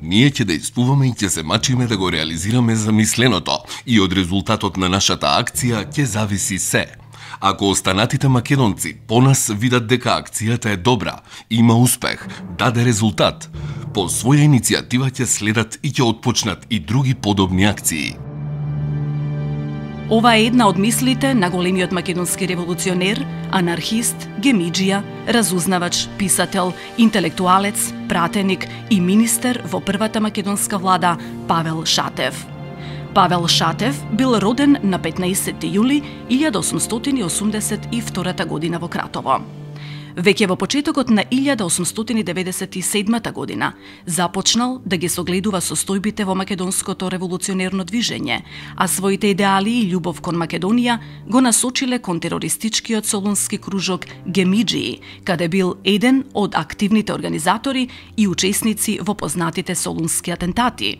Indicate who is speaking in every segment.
Speaker 1: Ние ќе дејствуваме и ќе се мачиме да го реализираме замисленото и од резултатот на нашата акција ќе зависи се. Ако останатите македонци по нас видат дека акцијата е добра, има успех, даде резултат, по своја иницијатива ќе следат и ќе отпочнат и други подобни акции.
Speaker 2: Ова е една од мислите на големиот македонски револуционер, анархист, гемиџија, разузнавач, писател, интелектуалец, пратеник и министер во првата македонска влада Павел Шатев. Павел Шатев бил роден на 15 јули 1882 година во Кратово. Веќе во почетокот на 1897 година започнал да ги согледува состојбите во македонското револуционерно движење, а своите идеали и љубов кон Македонија го насочиле кон терористичкиот солунски кружок Гемиџии, каде бил еден од активните организатори и учесници во познатите солунски атентати.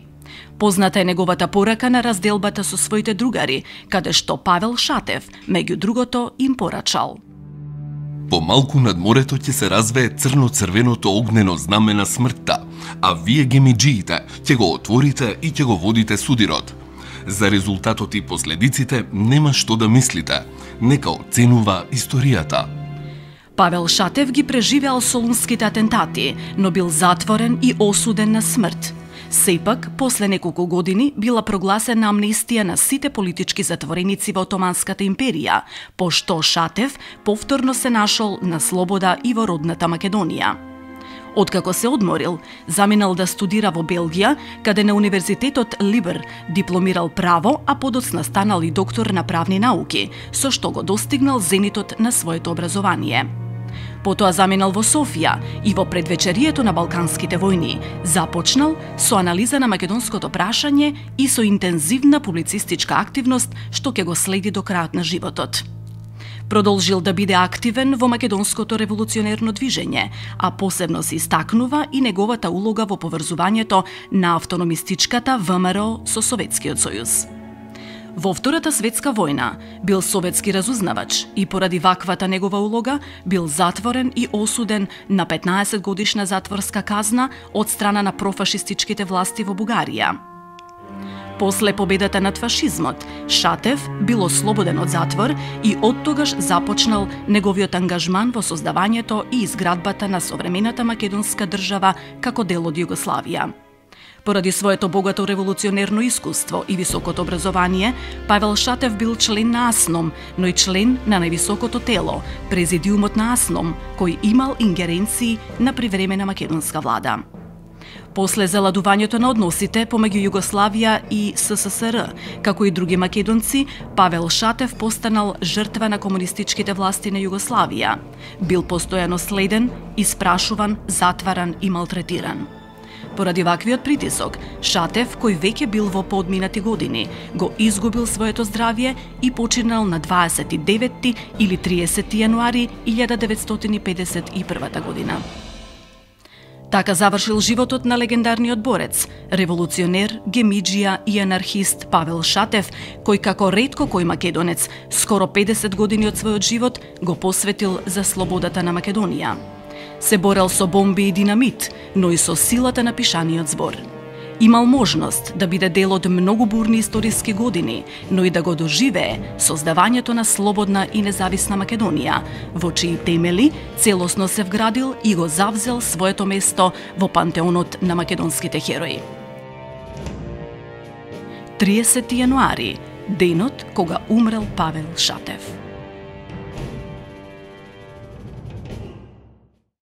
Speaker 2: Позната е неговата порака на разделбата со своите другари, каде што Павел Шатев, меѓу другото, им порачал:
Speaker 1: Помалку над морето ќе се развее црно-црвеното огнено знаме на смртта, а вие гемиџиите ќе го отворите и ќе го водите судирот. За резултатот и последиците нема што да мислите, нека оценува историјата.
Speaker 2: Павел Шатев ги преживеал солунските атентати, но бил затворен и осуден на смрт. Сепак, после неколку години била прогласена амнестија на сите политички затвореници во Отоманската империја, пошто Шатев повторно се нашол на слобода и во родната Македонија. Откако се одморил, заминал да студира во Белгија, каде на Универзитетот Либер дипломирал право, а подоцна станал и доктор на правни науки, со што го достигнал зенитот на своето образование. Потоа заминал во Софија и во предвечерието на Балканските војни започнал со анализа на македонското прашање и со интензивна публицистичка активност што ќе го следи до крајот на животот. Продолжил да биде активен во македонското револуционерно движење, а посебно се истакнува и неговата улога во поврзувањето на автономистичката ВМРО со Советскиот сојуз. Во Втората светска војна бил советски разузнавач и поради ваквата негова улога бил затворен и осуден на 15 годишна затворска казна од страна на профашистичките власти во Бугарија. После победата над фашизмот, Шатев бил ослободен од затвор и оттогаш започнал неговиот ангажман во создавањето и изградбата на современата македонска држава како дел од Југославија. Поради своето богато револуционерно искуство и високото образование, Павел Шатев бил член на АСНОМ, но и член на највисокото тело, Президиумот на АСНОМ, кој имал ингеренции на привремена македонска влада. После заладувањето на односите помеѓу Југославија и СССР, како и други македонци, Павел Шатев постанал жртва на комунистичките власти на Југославија. Бил постојано следен, испрашуван, затваран и малтретиран. Поради ваквиот притисок, Шатев, кој веќе бил во поодминати години, го изгубил своето здравје и починал на 29 или 30 јануари 1951 година. Така завршил животот на легендарниот борец, револуционер, гемиџија и анархист Павел Шатев, кој како ретко кој македонец, скоро 50 години од својот живот го посветил за слободата на Македонија. Се борел со бомби и динамит, но и со силата на пишаниот збор. Имал можност да биде дел од многу бурни историски години, но и да го доживее создавањето на слободна и независна Македонија, во чии темели целосно се вградил и го завзел своето место во пантеонот на македонските херои. 30 јануари, денот кога умрел Павел Шатев.